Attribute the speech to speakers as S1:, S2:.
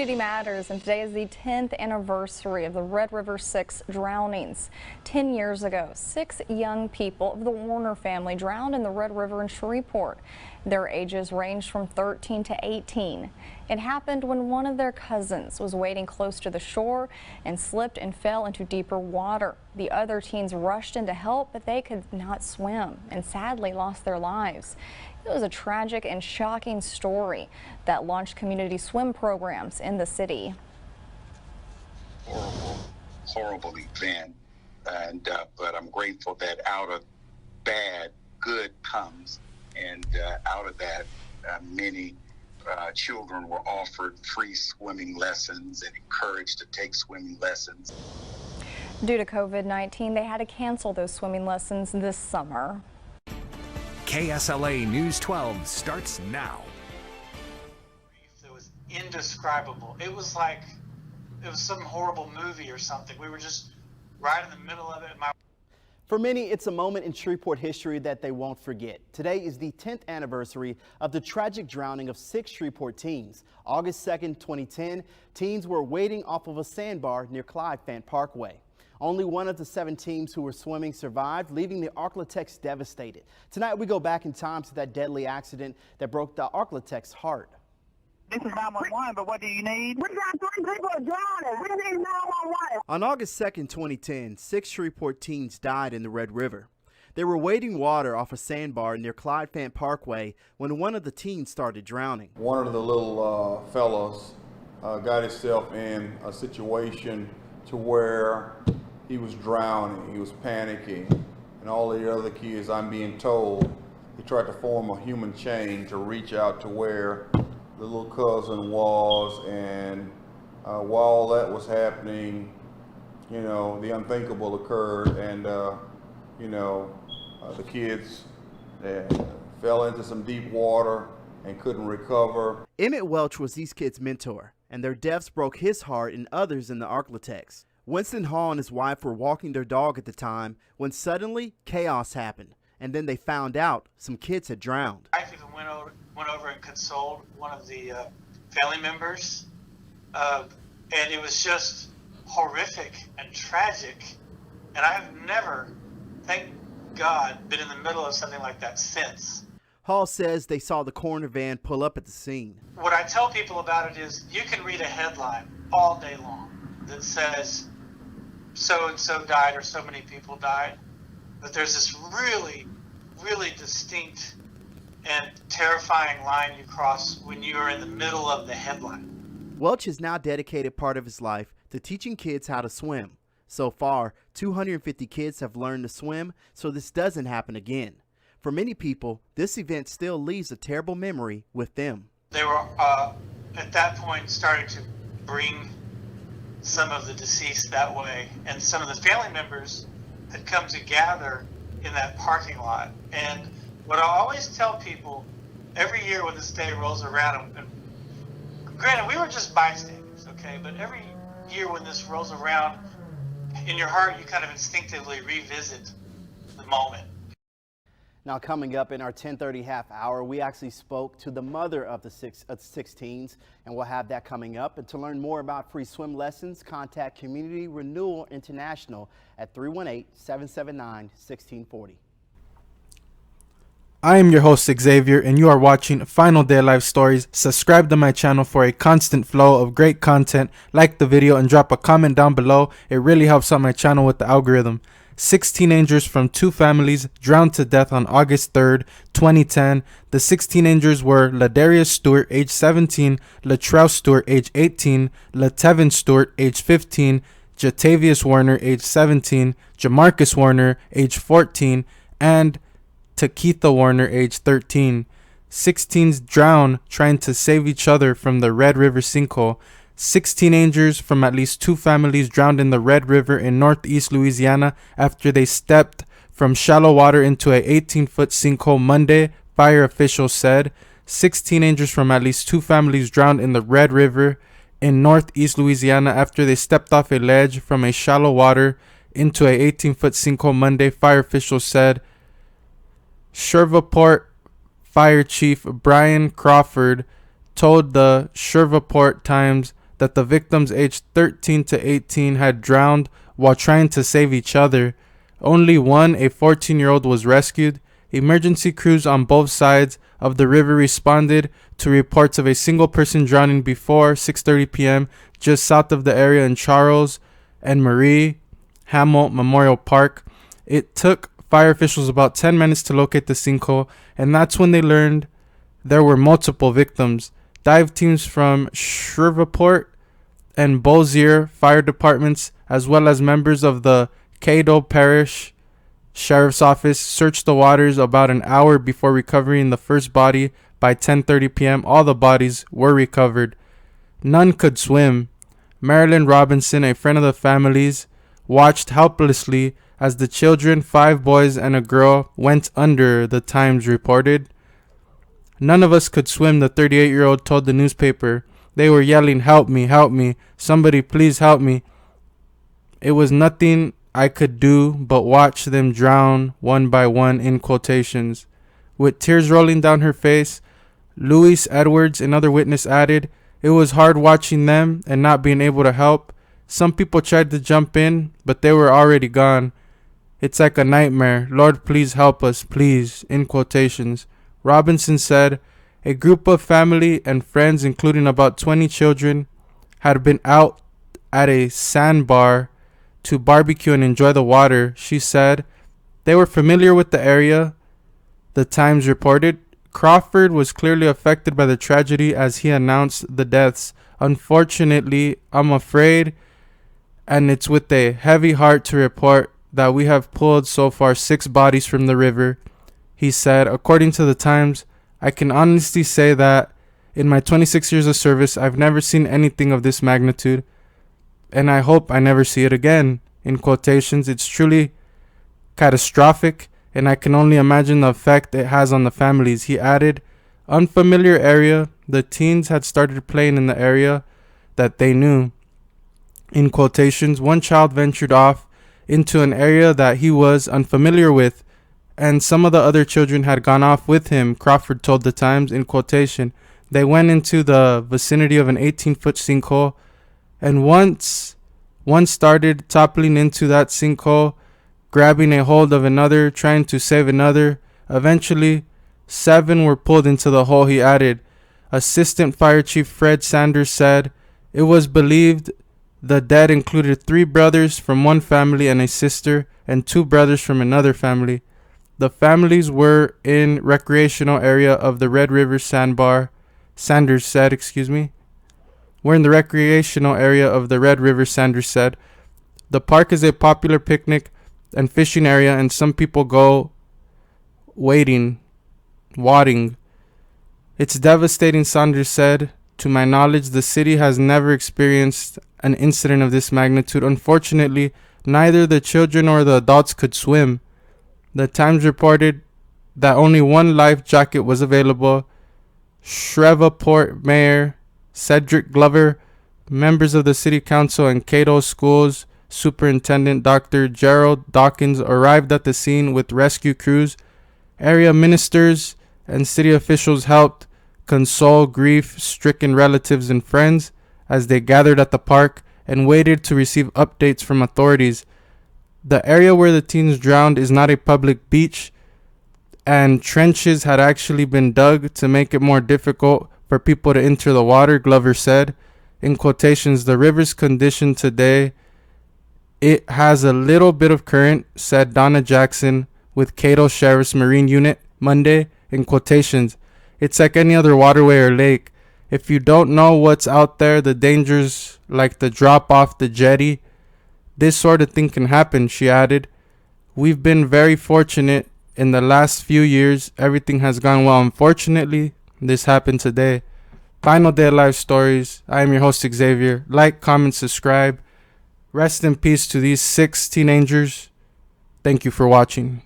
S1: Community Matters, and today is the 10th anniversary of the Red River 6 drownings. 10 years ago, 6 young people of the Warner family drowned in the Red River in Shreveport. Their ages ranged from 13 to 18. It happened when one of their cousins was wading close to the shore and slipped and fell into deeper water. The other teens rushed in to help, but they could not swim and sadly lost their lives. It was a tragic and shocking story that launched community swim programs in the city.
S2: Horrible event, and but I'm grateful that out of bad, good comes, and out of that, many children were offered free swimming lessons and encouraged to take swimming lessons.
S1: Due to COVID-19, they had to cancel those swimming lessons this summer.
S3: KSLA News 12 starts now.
S4: It was indescribable. It was like it was some horrible movie or something. We were just right in the middle of it.
S5: For many, it's a moment in Shreveport history that they won't forget. Today is the 10th anniversary of the tragic drowning of 6 Shreveport teens. August 2nd, 2010, teens were wading off of a sandbar near Clyde-Fant Parkway. Only one of the 7 teams who were swimming survived, leaving the Arklatex devastated. Tonight, we go back in time to that deadly accident that broke the Arklatex heart.
S6: This is 911, but what do you need? We got 3 people drowning. We need 911.
S5: On August 2nd, 2010, 6 Shreveport teens died in the Red River. They were wading water off a sandbar near Clyde-Fant Parkway when one of the teens started drowning.
S7: One of the little fellows got himself in a situation to where he was drowning, he was panicking, and all the other kids, I'm being told, he tried to form a human chain to reach out to where the little cousin was, and while that was happening, you know, the unthinkable occurred, and you know, the kids fell into some deep water and couldn't recover.
S5: Emmett Welch was these kids' mentor, and their deaths broke his heart and others in the Arklatex. Winston Hall and his wife were walking their dog at the time when suddenly chaos happened, and then they found out some kids had drowned.
S4: My wife even went over and consoled one of the family members, and it was just horrific and tragic, and I have never, thank God, been in the middle of something like that since.
S5: Hall says they saw the coroner van pull up at the scene.
S4: What I tell people about it is you can read a headline all day long that says so-and-so died or so many people died, but there's this really, really distinct and terrifying line you cross when you are in the middle of the headline.
S5: Welch has now dedicated part of his life to teaching kids how to swim. So far, 250 kids have learned to swim, so this doesn't happen again. For many people, this event still leaves a terrible memory with them.
S4: They were, at that point, starting to bring some of the deceased that way, and some of the family members had come to gather in that parking lot. And what I always tell people every year when this day rolls around, and granted, we were just bystanders, okay, but every year when this rolls around, in your heart, you kind of instinctively revisit the moment.
S5: Now, coming up in our 10:30 half hour, we actually spoke to the mother of the 6 teens, and we'll have that coming up. And to learn more about free swim lessons, contact Community Renewal International at 318-779-1640.
S8: I am your host Xavier, and you are watching Final Day Life Stories. Subscribe to my channel for a constant flow of great content. Like the video and drop a comment down below. It really helps out my channel with the algorithm. 6 teenagers from 2 families drowned to death on August 3rd, 2010. The 6 teenagers were Ladarius Stewart, age 17, Latrell Stewart, age 18, Latevin Stewart, age 15, Jatavius Warner, age 17, Jamarcus Warner, age 14, and Takitha Warner, age 13. 6 teens drowned trying to save each other from the Red River sinkhole. 6 teenagers from at least 2 families drowned in the Red River in northeast Louisiana after they stepped from shallow water into a 18-foot sinkhole Monday, fire officials said. 6 teenagers from at least 2 families drowned in the Red River in northeast Louisiana after they stepped off a ledge from a shallow water into a 18-foot sinkhole Monday, fire officials said. Shreveport Fire Chief Brian Crawford told the Shreveport Times that the victims aged 13 to 18 had drowned while trying to save each other. Only one, a 14-year-old, was rescued. Emergency crews on both sides of the river responded to reports of a single person drowning before 6:30 p.m. just south of the area in Charles and Marie Hamill Memorial Park. It took fire officials about 10 minutes to locate the sinkhole, and that's when they learned there were multiple victims. Dive teams from Shreveport and Bossier fire departments, as well as members of the Caddo Parish Sheriff's Office, searched the waters about an hour before recovering the first body. By 10:30 p.m., all the bodies were recovered. None could swim. Marilyn Robinson, a friend of the families, watched helplessly as the children, 5 boys and a girl, went under, the Times reported. None of us could swim, the 38-year-old told the newspaper. They were yelling, "Help me, help me, somebody please help me." It was nothing I could do but watch them drown one by one, in quotations. With tears rolling down her face, Louise Edwards, another witness, added, "It was hard watching them and not being able to help. Some people tried to jump in, but they were already gone. It's like a nightmare. Lord, please help us, please," in quotations. Robinson said a group of family and friends, including about 20 children, had been out at a sandbar to barbecue and enjoy the water. She said they were familiar with the area, the Times reported. Crawford was clearly affected by the tragedy as he announced the deaths. "Unfortunately, I'm afraid, and it's with a heavy heart to report that we have pulled so far 6 bodies from the river," he said. According to the Times, "I can honestly say that in my 26 years of service, I've never seen anything of this magnitude, and I hope I never see it again," in quotations. "It's truly catastrophic, and I can only imagine the effect it has on the families," he added. Unfamiliar area. The teens had started playing in the area that they knew. In quotations, one child ventured off into an area that he was unfamiliar with, and some of the other children had gone off with him, Crawford told the Times. In quotation, they went into the vicinity of an 18-foot sinkhole, and once one started toppling into that sinkhole, grabbing a hold of another, trying to save another. Eventually, 7 were pulled into the hole, he added. Assistant Fire Chief Fred Sanders said it was believed the dead included 3 brothers from one family and a sister, and 2 brothers from another family. The families were in recreational area of the Red River Sandbar. Sanders said, We're in the recreational area of the Red River, Sanders said. The park is a popular picnic and fishing area, and some people go wading. It's devastating, Sanders said. To my knowledge, the city has never experienced an incident of this magnitude. Unfortunately, neither the children or the adults could swim. The Times reported that only one life jacket was available. Shreveport Mayor Cedric Glover, members of the City Council, and Caddo Schools Superintendent Dr. Gerald Dawkins arrived at the scene with rescue crews. Area ministers and city officials helped console grief-stricken relatives and friends as they gathered at the park and waited to receive updates from authorities. The area where the teens drowned is not a public beach, and trenches had actually been dug to make it more difficult for people to enter the water, Glover said. In quotations, the river's condition today, it has a little bit of current, said Donna Jackson with Caddo Sheriff's Marine Unit Monday. In quotations, it's like any other waterway or lake. If you don't know what's out there, the dangers like the drop off the jetty, this sort of thing can happen, she added. We've been very fortunate in the last few years. Everything has gone well. Unfortunately, this happened today. Final Day of Life Stories. I am your host, Xavier. Like, comment, subscribe. Rest in peace to these 6 teenagers. Thank you for watching.